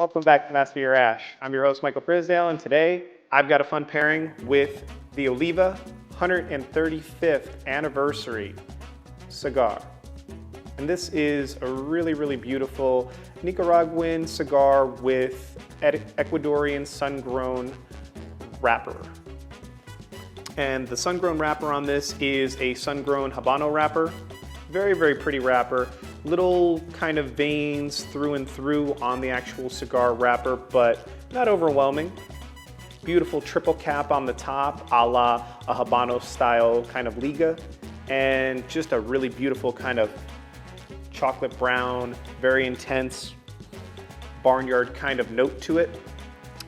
Welcome back to Master Your Ash. I'm your host, Michael Brisdale, and today I've got a fun pairing with the Oliva 135th anniversary cigar. And this is a really beautiful Nicaraguan cigar with Ecuadorian sun-grown wrapper. And the sun-grown wrapper on this is a sun-grown Habano wrapper. Very pretty wrapper. Little kind of veins through and through on the actual cigar wrapper, but not overwhelming. Beautiful triple cap on the top, a la a Habano style kind of liga. And just a really beautiful kind of chocolate brown, very intense barnyard kind of note to it.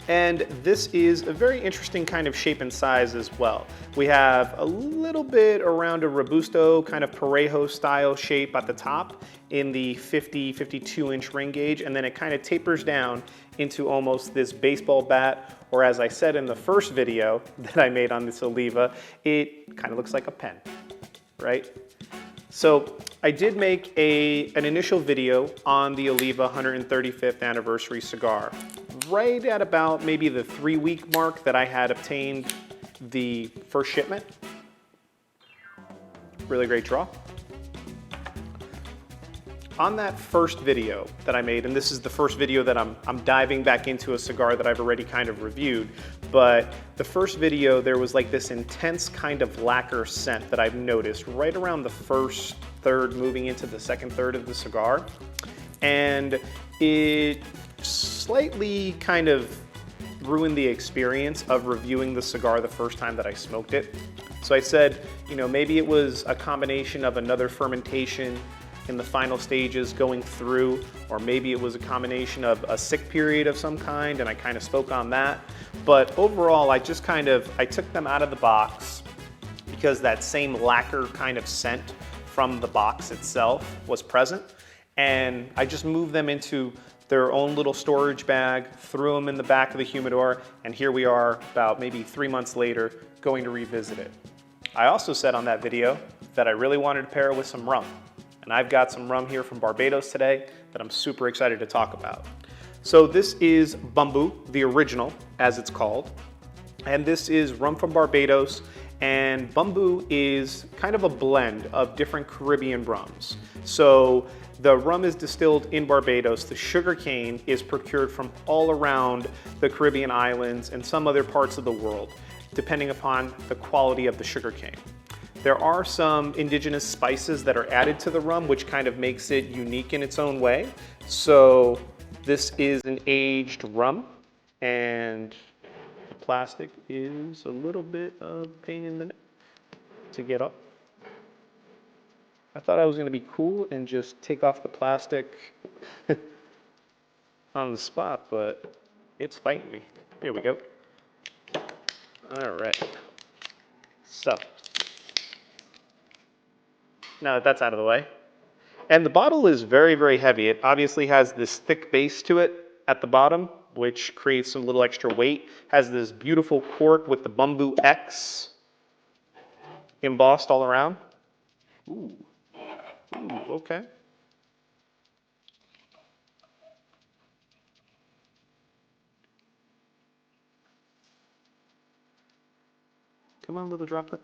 And this is a very interesting kind of shape and size as well. We have a little bit around a Robusto kind of Parejo style shape at the top in the 52 inch ring gauge, and then it kind of tapers down into almost this baseball bat, or as I said in the first video that I made on this Oliva, it kind of looks like a pen, right? So I did make an initial video on the Oliva 135th anniversary cigar, right at about maybe the 3-week mark that I had obtained the first shipment. Really great draw. On that first video that I made, and this is the first video that I'm diving back into a cigar that I've already kind of reviewed, but the first video there was like this intense kind of lacquer scent that I've noticed right around the first third moving into the second third of the cigar, and it slightly kind of ruined the experience of reviewing the cigar the first time that I smoked it. So I said, you know, maybe it was a combination of another fermentation in the final stages going through, or maybe it was a combination of a sick period of some kind, and I kind of spoke on that. But overall, I took them out of the box because that same lacquer kind of scent from the box itself was present, and I just moved them into their own little storage bag, threw them in the back of the humidor, and here we are about maybe 3 months later going to revisit it. I also said on that video that I really wanted to pair it with some rum. And I've got some rum here from Barbados today that I'm super excited to talk about. So this is Bumbu The Original, as it's called. And this is rum from Barbados. And Bumbu is kind of a blend of different Caribbean rums. So the rum is distilled in Barbados. The sugarcane is procured from all around the Caribbean islands and some other parts of the world, depending upon the quality of the sugarcane. There are some indigenous spices that are added to the rum, which kind of makes it unique in its own way. So this is an aged rum, and the plastic is a little bit of pain in the neck to get up. I thought I was going to be cool and just take off the plastic on the spot, but it's fighting me. Here we go. All right. So now that that's out of the way. And the bottle is very heavy. It obviously has this thick base to it at the bottom, which creates some little extra weight. Has this beautiful cork with the Bumbu X embossed all around. Ooh, okay. Come on, little droplet.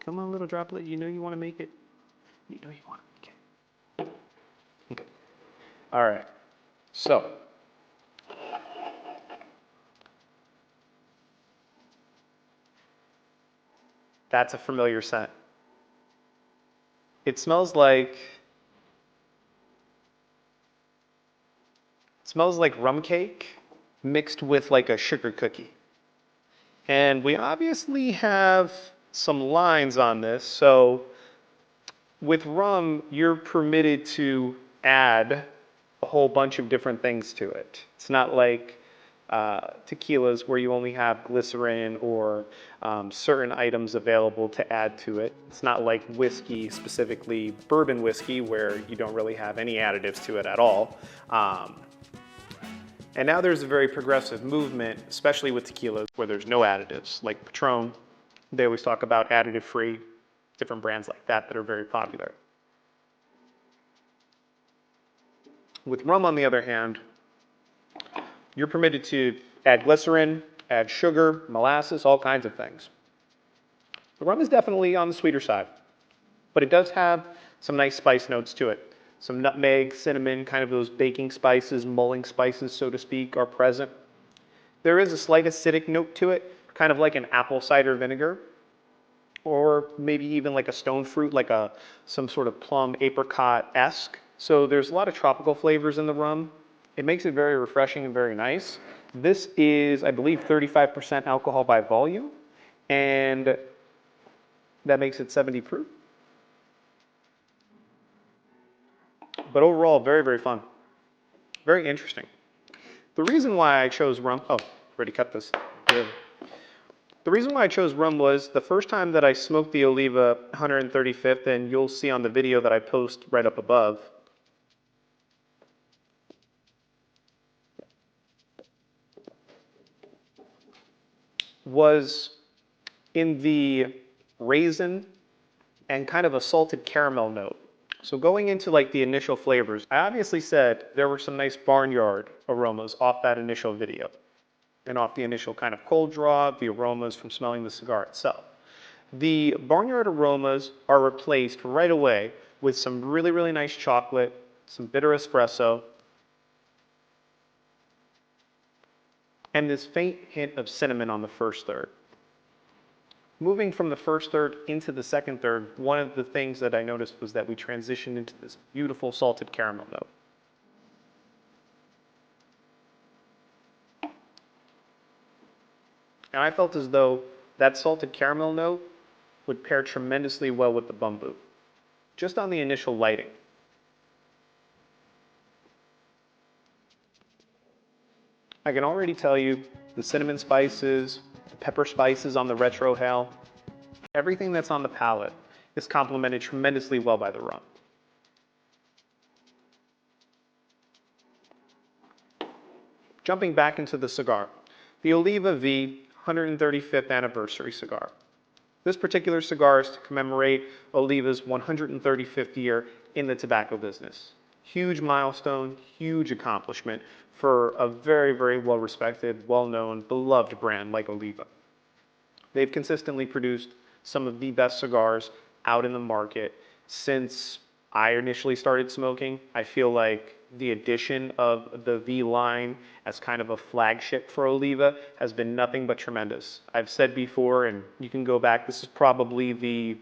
Come on, little droplet. You know you want to make it. You know you want to make it. Okay. All right. So that's a familiar scent. It smells like rum cake mixed with like a sugar cookie. And we obviously have some lines on this. So with rum, you're permitted to add a whole bunch of different things to it. It's not like tequilas where you only have glycerin or certain items available to add to it. It's not like whiskey, specifically bourbon whiskey, where you don't really have any additives to it at all. And now there's a very progressive movement, especially with tequilas, where there's no additives, like Patron. They always talk about additive-free, different brands like that that are very popular. With rum, on the other hand, You're permitted to add glycerin, add sugar, molasses, all kinds of things. The rum is definitely on the sweeter side, but it does have some nice spice notes to it. Some nutmeg, cinnamon, kind of those baking spices, mulling spices, so to speak, are present. There is a slight acidic note to it, kind of like an apple cider vinegar, or maybe even like a stone fruit, like some sort of plum apricot-esque. So there's a lot of tropical flavors in the rum. It makes it very refreshing and very nice. This is, I believe, 35% alcohol by volume, and that makes it 70 proof. But overall, very, very fun. Very interesting. The reason why I chose rum, oh, already cut this. Good. The reason why I chose rum was the first time that I smoked the Oliva 135th, and you'll see on the video that I post right up above, was in the raisin and kind of a salted caramel note. So going into like the initial flavors, I obviously said there were some nice barnyard aromas off that initial video and off the initial kind of cold draw, the aromas from smelling the cigar itself. The barnyard aromas are replaced right away with some really, really nice chocolate, some bitter espresso, and this faint hint of cinnamon on the first third. Moving from the first third into the second third, one of the things that I noticed was that we transitioned into this beautiful salted caramel note. And I felt as though that salted caramel note would pair tremendously well with the Bumbu, just on the initial lighting. I can already tell you the cinnamon spices, the pepper spices on the retrohale, everything that's on the palate is complemented tremendously well by the rum. Jumping back into the cigar, the Oliva V 135th anniversary cigar. This particular cigar is to commemorate Oliva's 135th year in the tobacco business. Huge milestone, huge accomplishment for a very, very well-respected, well-known, beloved brand like Oliva. They've consistently produced some of the best cigars out in the market since I initially started smoking. I feel like the addition of the V line as kind of a flagship for Oliva has been nothing but tremendous. I've said before, and you can go back, this is probably the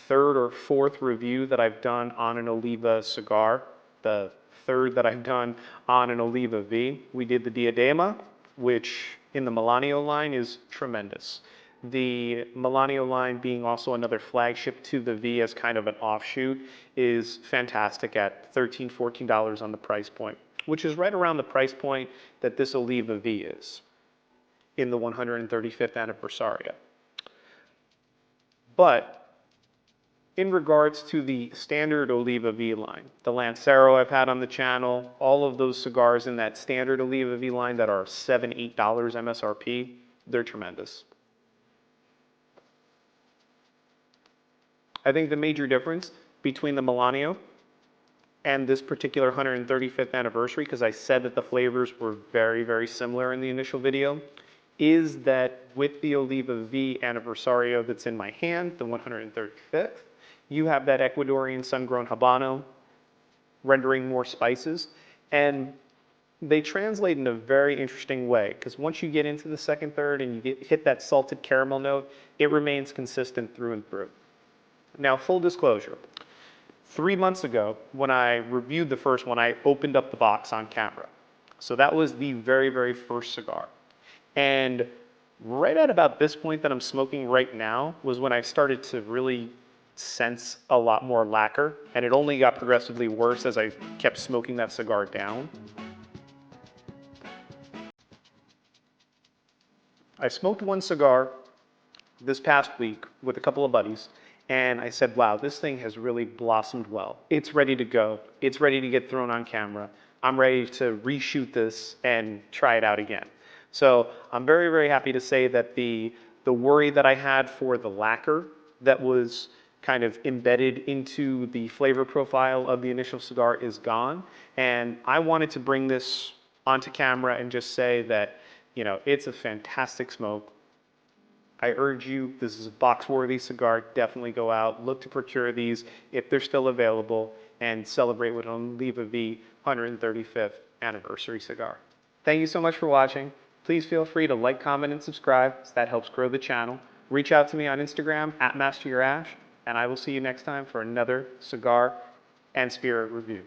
third or fourth review that I've done on an Oliva cigar, the third that I've done on an Oliva V. We did the Diadema, which in the Melanio line is tremendous. The Melanio line being also another flagship to the V as kind of an offshoot is fantastic at $13, $14 on the price point, which is right around the price point that this Oliva V is in the 135th Anniversaria. But in regards to the standard Oliva V line, the Lancero I've had on the channel, all of those cigars in that standard Oliva V line that are $7, $8 MSRP, they're tremendous. I think the major difference between the Melanio and this particular 135th anniversary, because I said that the flavors were very, very similar in the initial video, is that with the Oliva V Anniversario that's in my hand, the 135th, you have that Ecuadorian sun-grown Habano rendering more spices, and they translate in a very interesting way, because once you get into the second third and you hit that salted caramel note, it remains consistent through and through. Now, full disclosure, 3 months ago, when I reviewed the first one, I opened up the box on camera. So that was the very, very first cigar. And right at about this point that I'm smoking right now was when I started to really sense a lot more lacquer, and it only got progressively worse as I kept smoking that cigar down. I smoked one cigar this past week with a couple of buddies, and I said, wow, this thing has really blossomed well. It's ready to go. It's ready to get thrown on camera. I'm ready to reshoot this and try it out again. So I'm very, very happy to say that the worry that I had for the lacquer that was kind of embedded into the flavor profile of the initial cigar is gone. And I wanted to bring this onto camera and just say that, you know, it's a fantastic smoke. I urge you, this is a box-worthy cigar. Definitely go out, look to procure these if they're still available, and celebrate with an Oliva V 135th anniversary cigar. Thank you so much for watching. Please feel free to like, comment, and subscribe, as that helps grow the channel. Reach out to me on Instagram @MasterYourAsh, and I will see you next time for another cigar and spirit review.